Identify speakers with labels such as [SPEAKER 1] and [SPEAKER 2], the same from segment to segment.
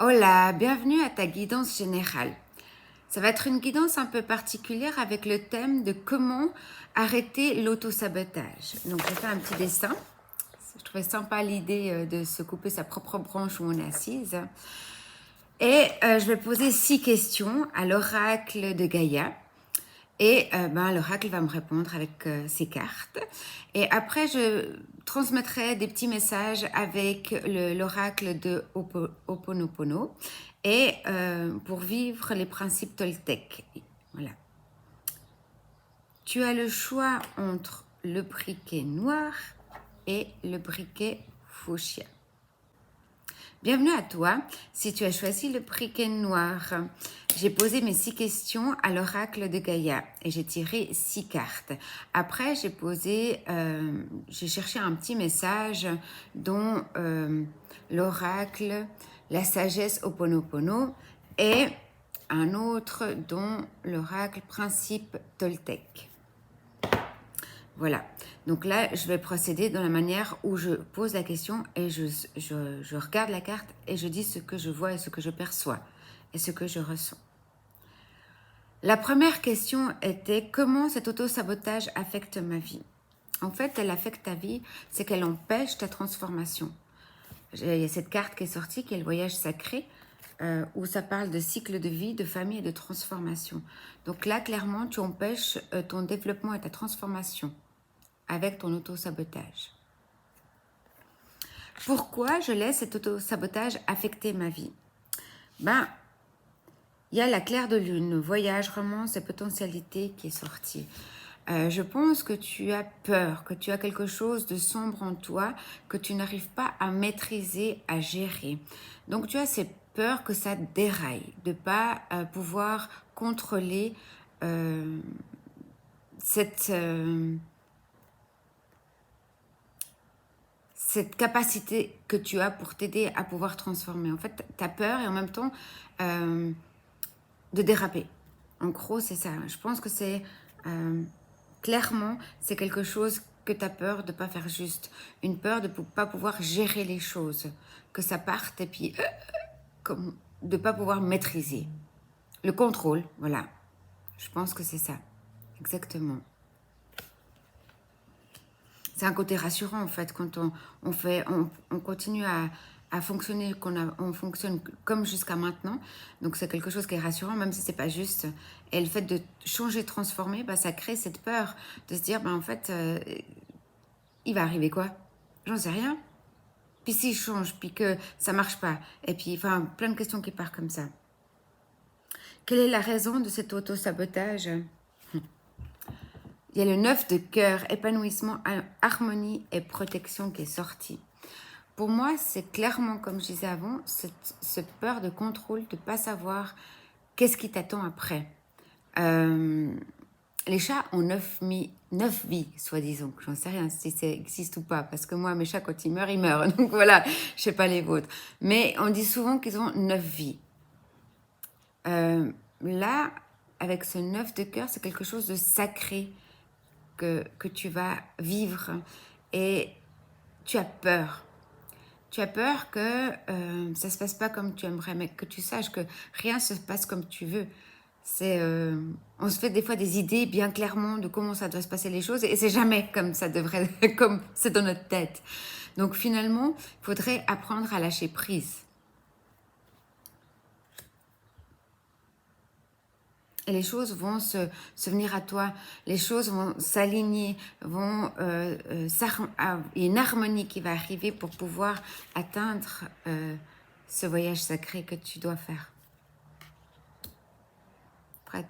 [SPEAKER 1] Hola, bienvenue à ta guidance générale. Ça va être une guidance un peu particulière avec le thème de comment arrêter l'auto-sabotage. Donc j'ai fait un petit dessin. Je trouvais sympa l'idée de se couper sa propre branche où on est assise. Et je vais poser 6 questions à l'oracle de Gaïa. Et l'oracle va me répondre avec ses cartes. Et après, je transmettrai des petits messages avec l'oracle de Ho'oponopono et pour vivre les principes Toltec. Voilà. Tu as le choix entre le briquet noir et le briquet fuchsia. Bienvenue à toi. Si tu as choisi le briquet noir, j'ai posé mes 6 questions à l'oracle de Gaïa et j'ai tiré 6 cartes. Après, j'ai cherché un petit message dont l'oracle, la sagesse Ho'oponopono et un autre dont l'oracle principe Toltec. Voilà. Donc là, je vais procéder dans la manière où je pose la question et je regarde la carte et je dis ce que je vois et ce que je perçois et ce que je ressens. La première question était comment cet auto-sabotage affecte ma vie. En fait, elle affecte ta vie, c'est qu'elle empêche ta transformation. Il y a cette carte qui est sortie, qui est le voyage sacré, où ça parle de cycle de vie, de famille et de transformation. Donc là, clairement, tu empêches ton développement et ta transformation avec ton auto-sabotage. Pourquoi je laisse cet auto-sabotage affecter ma vie? Il y a la claire de lune, voyage, romance et potentialité qui est sortie. Je pense que tu as peur, que tu as quelque chose de sombre en toi, que tu n'arrives pas à maîtriser, à gérer. Donc tu as cette peur que ça déraille, de ne pas pouvoir contrôler cette capacité que tu as pour t'aider à pouvoir transformer. En fait, tu as peur et en même temps de déraper. En gros, c'est ça. Je pense que c'est clairement, c'est quelque chose que tu as peur de ne pas faire juste. Une peur de ne pas pouvoir gérer les choses. Que ça parte et puis de ne pas pouvoir maîtriser. Le contrôle, voilà. Je pense que c'est ça. Exactement. C'est un côté rassurant en fait quand on continue à fonctionner, on fonctionne comme jusqu'à maintenant. Donc c'est quelque chose qui est rassurant, même si c'est pas juste. Et le fait de changer, de transformer, ça crée cette peur de se dire, en fait, il va arriver quoi? J'en sais rien. Puis s'il change, puis que ça marche pas, et puis enfin plein de questions qui partent comme ça. Quelle est la raison de cet auto-sabotage? Il y a le 9 de cœur, épanouissement, harmonie et protection qui est sorti. Pour moi, c'est clairement, comme je disais avant, cette peur de contrôle, de ne pas savoir qu'est-ce qui t'attend après. Les chats ont 9 vies, soi-disant. J'en sais rien si ça existe ou pas, parce que moi, mes chats, quand ils meurent. Donc voilà, je ne sais pas les vôtres. Mais on dit souvent qu'ils ont 9 vies. Là, avec ce 9 de cœur, c'est quelque chose de sacré que tu vas vivre et tu as peur. Tu as peur que ça ne se passe pas comme tu aimerais, mais que tu saches que rien ne se passe comme tu veux. On se fait des fois des idées bien clairement de comment ça doit se passer les choses et c'est jamais comme ça devrait, comme c'est dans notre tête. Donc finalement, il faudrait apprendre à lâcher prise. Et les choses vont se venir à toi, les choses vont s'aligner, il y a une harmonie qui va arriver pour pouvoir atteindre ce voyage sacré que tu dois faire. Après,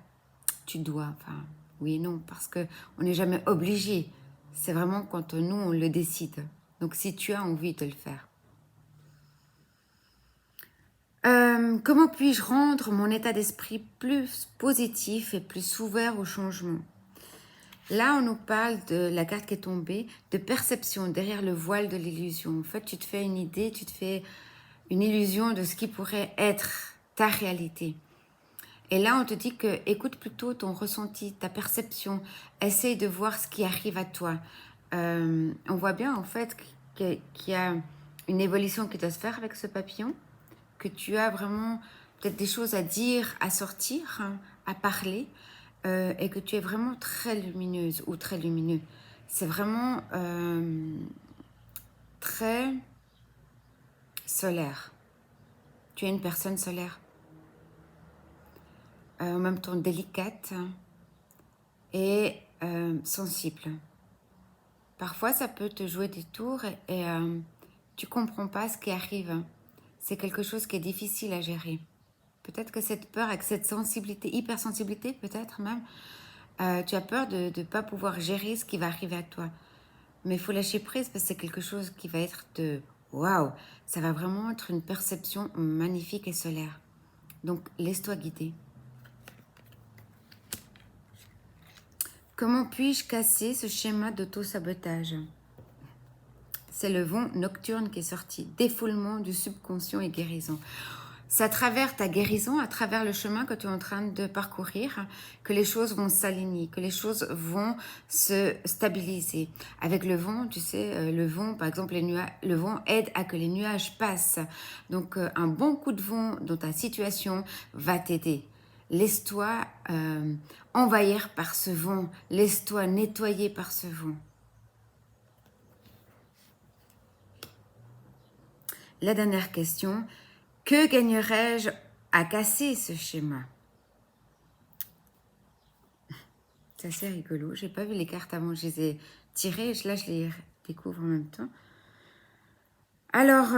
[SPEAKER 1] tu dois, enfin, oui et non, parce qu'on n'est jamais obligé. C'est vraiment quand nous, on le décide. Donc si tu as envie de le faire. Comment puis-je rendre mon état d'esprit plus positif et plus ouvert au changement? Là, on nous parle de la carte qui est tombée, de perception derrière le voile de l'illusion. En fait, tu te fais une idée, tu te fais une illusion de ce qui pourrait être ta réalité. Et là, on te dit que écoute plutôt ton ressenti, ta perception. Essaye de voir ce qui arrive à toi. On voit bien en fait qu'il y a une évolution qui doit se faire avec ce papillon. que tu as vraiment peut-être des choses à dire, à sortir, hein, à parler, et que tu es vraiment très lumineuse ou très lumineux. C'est vraiment très solaire. Tu es une personne solaire. En même temps délicate et sensible. Parfois, ça peut te jouer des tours et tu ne comprends pas ce qui arrive. C'est quelque chose qui est difficile à gérer. Peut-être que cette peur, avec cette sensibilité, hypersensibilité peut-être même, tu as peur de ne pas pouvoir gérer ce qui va arriver à toi. Mais il faut lâcher prise parce que c'est quelque chose qui va être de waouh, ça va vraiment être une perception magnifique et solaire. Donc laisse-toi guider. Comment puis-je casser ce schéma d'auto-sabotage? C'est le vent nocturne qui est sorti. Défoulement du subconscient et guérison. C'est à travers ta guérison, à travers le chemin que tu es en train de parcourir, que les choses vont s'aligner, que les choses vont se stabiliser. Avec le vent, tu sais, le vent, par exemple, le vent aide à que les nuages passent. Donc, un bon coup de vent dans ta situation va t'aider. Laisse-toi envahir par ce vent. Laisse-toi nettoyer par ce vent. La dernière question, que gagnerais-je à casser ce schéma? C'est assez rigolo, j'ai pas vu les cartes avant, je les ai tirées, là je les découvre en même temps. Alors,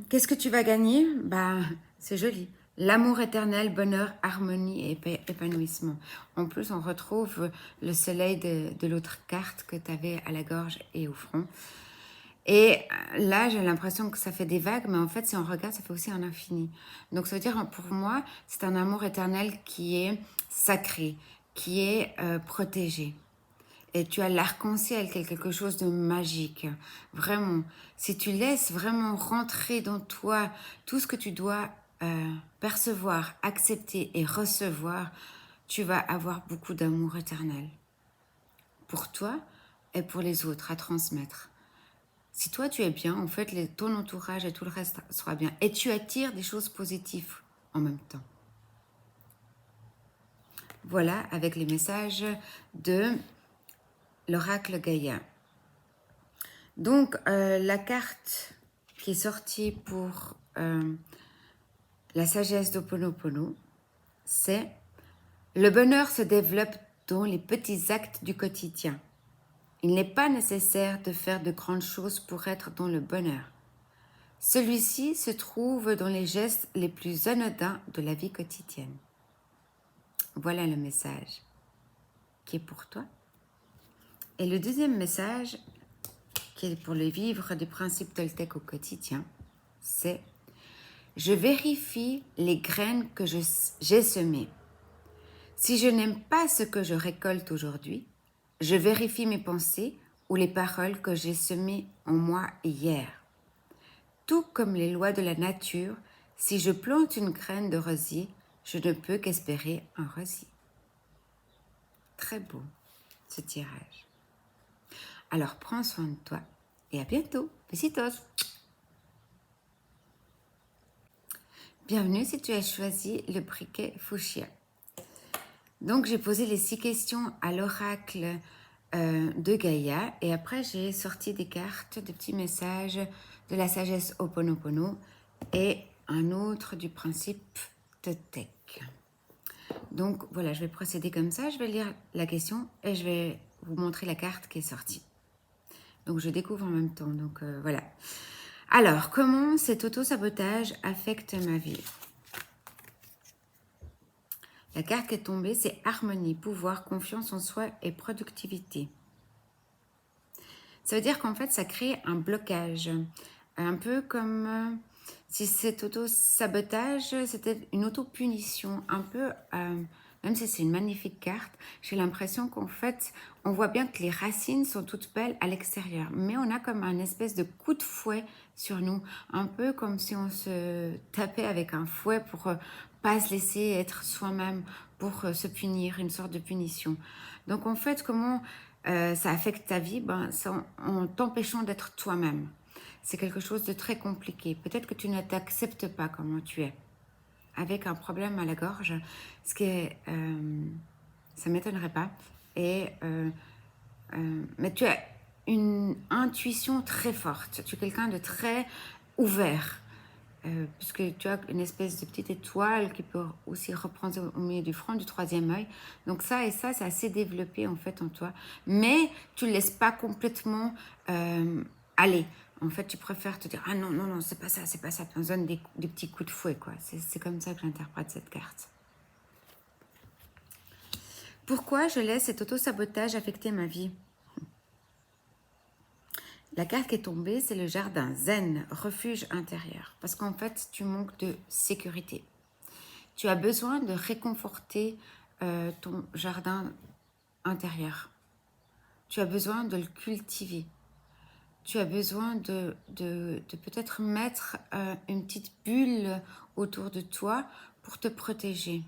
[SPEAKER 1] qu'est-ce que tu vas gagner? Bah, c'est joli. L'amour éternel, bonheur, harmonie et épanouissement. En plus, on retrouve le soleil de l'autre carte que tu avais à la gorge et au front. Et là, j'ai l'impression que ça fait des vagues, mais en fait, si on regarde, ça fait aussi un infini. Donc, ça veut dire, pour moi, c'est un amour éternel qui est sacré, qui est protégé. Et tu as l'arc-en-ciel, qui est quelque chose de magique. Vraiment, si tu laisses vraiment rentrer dans toi tout ce que tu dois percevoir, accepter et recevoir, tu vas avoir beaucoup d'amour éternel. Pour toi et pour les autres à transmettre. Si toi tu es bien, en fait, ton entourage et tout le reste sera bien. Et tu attires des choses positives en même temps. Voilà, avec les messages de l'oracle Gaïa. Donc, la carte qui est sortie pour la sagesse d'Ho'oponopono, c'est « Le bonheur se développe dans les petits actes du quotidien. Il n'est pas nécessaire de faire de grandes choses pour être dans le bonheur. Celui-ci se trouve dans les gestes les plus anodins de la vie quotidienne. » Voilà le message qui est pour toi. Et le deuxième message, qui est pour le vivre des principes Toltec au quotidien, c'est « Je vérifie les graines que j'ai semées. Si je n'aime pas ce que je récolte aujourd'hui, je vérifie mes pensées ou les paroles que j'ai semées en moi hier. Tout comme les lois de la nature, si je plante une graine de rosier, je ne peux qu'espérer un rosier. » Très beau, ce tirage. Alors, prends soin de toi et à bientôt. Besitos. Bienvenue si tu as choisi le briquet Fuchsia. Donc, j'ai posé les 6 questions à l'oracle de Gaïa et après, j'ai sorti des cartes, des petits messages de la sagesse Ho'oponopono et un autre du principe Toltec. Donc, voilà, je vais procéder comme ça. Je vais lire la question et je vais vous montrer la carte qui est sortie. Donc, je découvre en même temps. Donc, voilà. Alors, comment cet auto-sabotage affecte ma vie? La carte qui est tombée, c'est harmonie, pouvoir, confiance en soi et productivité. Ça veut dire qu'en fait, ça crée un blocage. Un peu comme si cet auto-sabotage, c'était une auto-punition. Un peu, même si c'est une magnifique carte, j'ai l'impression qu'en fait, on voit bien que les racines sont toutes belles à l'extérieur. Mais on a comme un espèce de coup de fouet sur nous. Un peu comme si on se tapait avec un fouet pour pas se laisser être soi-même, pour se punir, une sorte de punition. Donc en fait, comment ça affecte ta vie? C'est en t'empêchant d'être toi-même. c'est quelque chose de très compliqué. Peut-être que tu ne t'acceptes pas comment tu es, avec un problème à la gorge, ce qui est, ça ne m'étonnerait pas. Mais tu as une intuition très forte. Tu es quelqu'un de très ouvert. Puisque tu as une espèce de petite étoile qui peut aussi reprendre au milieu du front, du troisième œil. Donc ça et ça, c'est assez développé en fait en toi. Mais tu ne laisses pas complètement aller. En fait, tu préfères te dire « Ah non, non, non, c'est pas ça, c'est pas ça ». Tu en donnes des petits coups de fouet, quoi. C'est comme ça que j'interprète cette carte. Pourquoi je laisse cet auto-sabotage affecter ma vie? La carte qui est tombée, c'est le jardin zen, refuge intérieur. Parce qu'en fait, tu manques de sécurité. Tu as besoin de réconforter ton jardin intérieur. Tu as besoin de le cultiver. Tu as besoin de peut-être mettre une petite bulle autour de toi pour te protéger.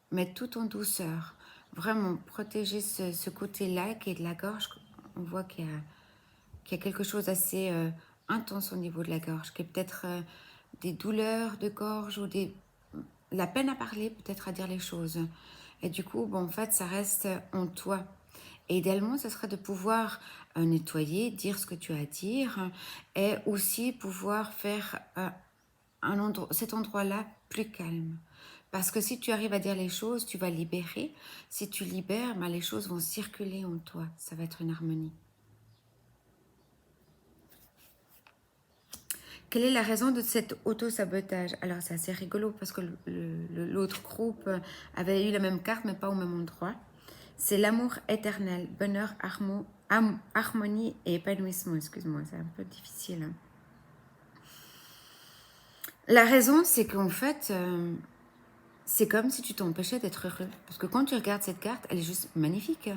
[SPEAKER 1] Mais tout en douceur. Vraiment, protéger ce côté-là qui est de la gorge. On voit qu'il y a quelque chose d'assez intense au niveau de la gorge, qui est peut-être des douleurs de gorge ou la peine à parler, peut-être à dire les choses. Et du coup, bon, en fait, ça reste en toi. Et idéalement, ce serait de pouvoir nettoyer, dire ce que tu as à dire, et aussi pouvoir faire cet endroit-là plus calme. Parce que si tu arrives à dire les choses, tu vas libérer. Si tu libères, ben, les choses vont circuler en toi. Ça va être une harmonie. Quelle est la raison de cet auto-sabotage? Alors, c'est assez rigolo parce que l'autre groupe avait eu la même carte, mais pas au même endroit. C'est l'amour éternel, bonheur, harmonie et épanouissement. Excuse-moi, c'est un peu difficile. Hein. La raison, c'est qu'en fait, c'est comme si tu t'empêchais d'être heureux. Parce que quand tu regardes cette carte, elle est juste magnifique.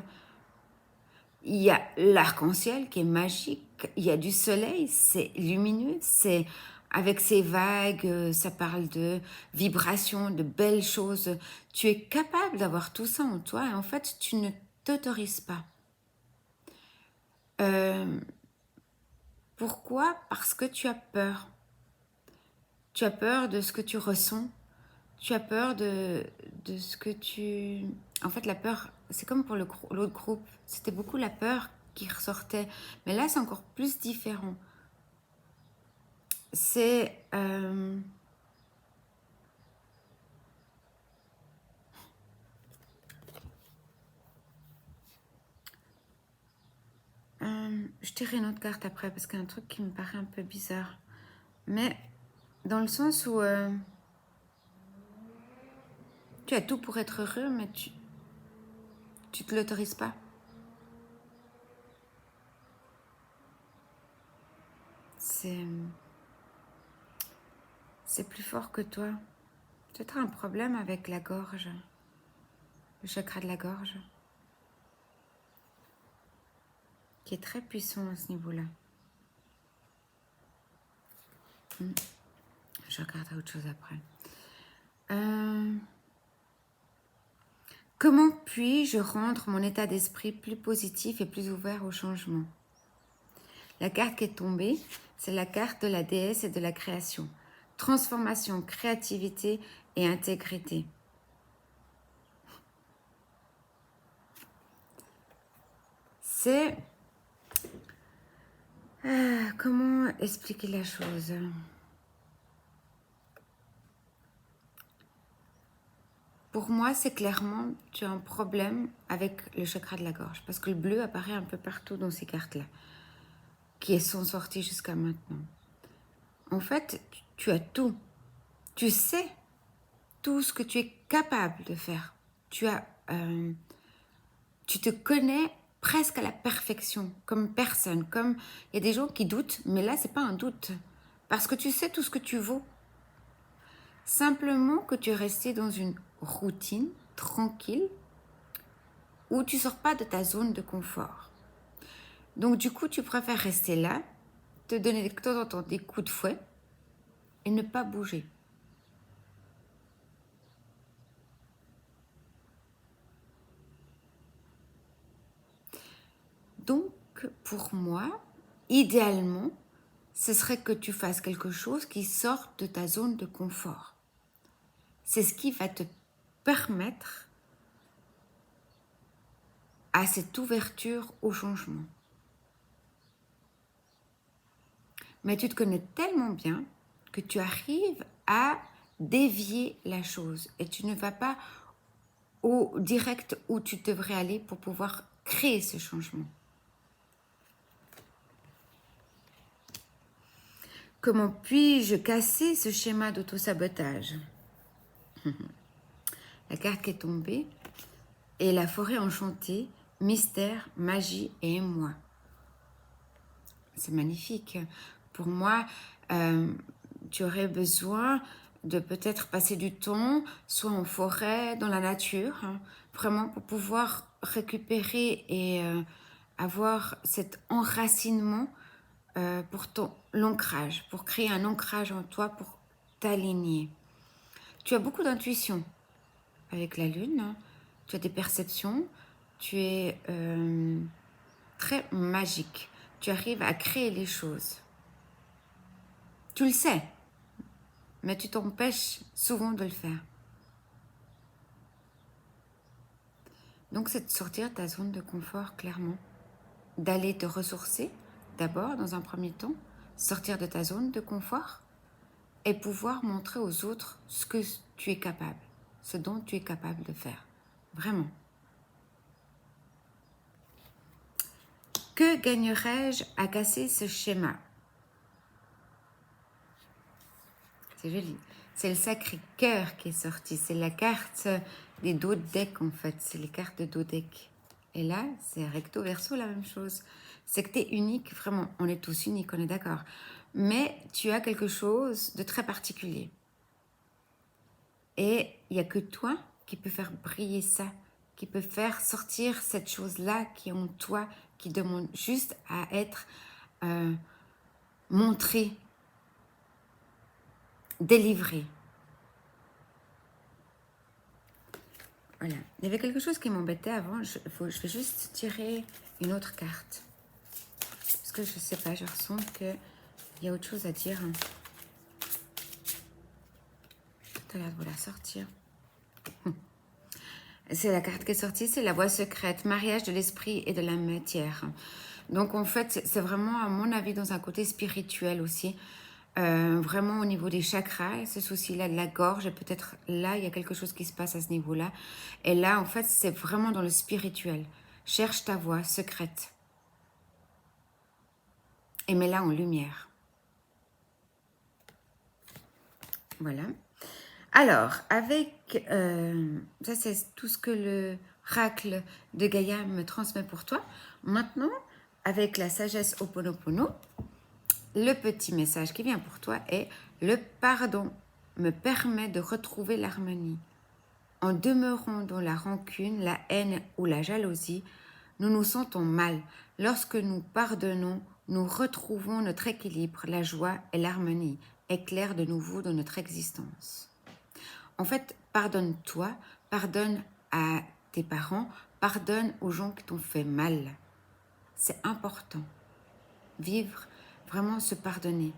[SPEAKER 1] Il y a l'arc-en-ciel qui est magique, il y a du soleil, c'est lumineux, c'est avec ces vagues, ça parle de vibrations, de belles choses. Tu es capable d'avoir tout ça en toi et en fait, tu ne t'autorises pas. Pourquoi? Parce que tu as peur. Tu as peur de ce que tu ressens. Tu as peur de ce que tu... En fait, la peur, c'est comme pour l'autre groupe. C'était beaucoup la peur qui ressortait. Mais là, c'est encore plus différent. C'est... je tirerai une autre carte après parce qu'il y a un truc qui me paraît un peu bizarre. Mais dans le sens où tu as tout pour être heureux, mais tu te l'autorises pas. C'est plus fort que toi. Peut-être un problème avec la gorge, le chakra de la gorge, qui est très puissant à ce niveau-là. Je regarde à autre chose après. Comment puis-je rendre mon état d'esprit plus positif et plus ouvert au changement? La carte qui est tombée, c'est la carte de la déesse et de la création. Transformation, créativité et intégrité. C'est... comment expliquer la chose? Pour moi, c'est clairement, tu as un problème avec le chakra de la gorge. Parce que le bleu apparaît un peu partout dans ces cartes-là, qui sont sorties jusqu'à maintenant. En fait, tu as tout. Tu sais tout ce que tu es capable de faire. Tu te connais presque à la perfection, comme personne. Comme il y a des gens qui doutent, mais là, c'est pas un doute. Parce que tu sais tout ce que tu vaux. Simplement que tu es resté dans une routine tranquille où tu ne sors pas de ta zone de confort. Donc du coup, tu préfères rester là, te donner de temps en temps des coups de fouet et ne pas bouger. Donc pour moi, idéalement, ce serait que tu fasses quelque chose qui sorte de ta zone de confort. C'est ce qui va te permettre à cette ouverture au changement. Mais tu te connais tellement bien que tu arrives à dévier la chose et tu ne vas pas au direct où tu devrais aller pour pouvoir créer ce changement. Comment puis-je casser ce schéma d'auto-sabotage? La carte qui est tombée est la forêt enchantée, mystère, magie et émoi. C'est magnifique. Pour moi, tu aurais besoin de peut-être passer du temps, soit en forêt, dans la nature, hein, vraiment pour pouvoir récupérer et avoir cet enracinement pour l'ancrage, pour créer un ancrage en toi, pour t'aligner. Tu as beaucoup d'intuition avec la lune, hein. Tu as des perceptions, tu es très magique. Tu arrives à créer les choses. Tu le sais, mais tu t'empêches souvent de le faire. Donc c'est de sortir de ta zone de confort, clairement. D'aller te ressourcer, d'abord, dans un premier temps, sortir de ta zone de confort et pouvoir montrer aux autres ce que tu es capable, ce dont tu es capable de faire. Vraiment. Que gagnerais-je à casser ce schéma? C'est joli. C'est le Sacré-Cœur qui est sorti. C'est la carte des dodecs, en fait. C'est les cartes de dodecs. Et là, c'est recto verso, la même chose. C'est que tu es unique, vraiment. On est tous uniques, on est d'accord. Mais tu as quelque chose de très particulier. Et il n'y a que toi qui peut faire briller ça, qui peut faire sortir cette chose-là qui est en toi, qui demande juste à être montrée, délivrée. Voilà. Il y avait quelque chose qui m'embêtait avant. Je vais juste tirer une autre carte. Parce que je ne sais pas, je ressens qu'il y a autre chose à dire. Tu as l'air de la sortir. C'est la carte qui est sortie, c'est la voie secrète, mariage de l'esprit et de la matière. Donc en fait, c'est vraiment, à mon avis, dans un côté spirituel aussi. Vraiment au niveau des chakras, ce souci-là de la gorge, et peut-être là, il y a quelque chose qui se passe à ce niveau-là. Et là, en fait, c'est vraiment dans le spirituel. Cherche ta voie secrète. Et mets-la en lumière. Voilà. Alors, avec... ça, c'est tout ce que le racle de Gaïa me transmet pour toi. Maintenant, avec la sagesse Ho'oponopono, le petit message qui vient pour toi est « Le pardon me permet de retrouver l'harmonie. En demeurant dans la rancune, la haine ou la jalousie, nous nous sentons mal. Lorsque nous pardonnons, nous retrouvons notre équilibre, la joie et l'harmonie éclairent de nouveau dans notre existence. » En fait, pardonne-toi, pardonne à tes parents, pardonne aux gens qui t'ont fait mal. C'est important. Vivre, vraiment se pardonner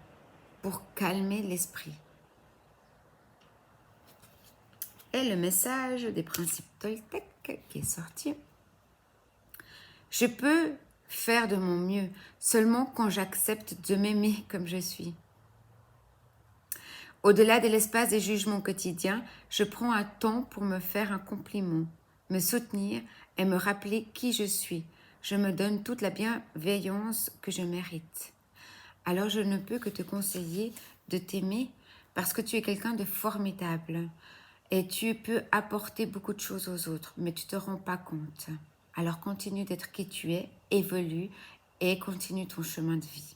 [SPEAKER 1] pour calmer l'esprit. Et le message des principes Toltec qui est sorti. Je peux faire de mon mieux seulement quand j'accepte de m'aimer comme je suis. Au-delà de l'espace des jugements quotidiens, je prends un temps pour me faire un compliment, me soutenir et me rappeler qui je suis. Je me donne toute la bienveillance que je mérite. Alors je ne peux que te conseiller de t'aimer parce que tu es quelqu'un de formidable et tu peux apporter beaucoup de choses aux autres, mais tu ne te rends pas compte. Alors continue d'être qui tu es, évolue et continue ton chemin de vie.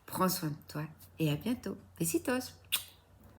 [SPEAKER 1] Prends soin de toi et à bientôt. Besitos!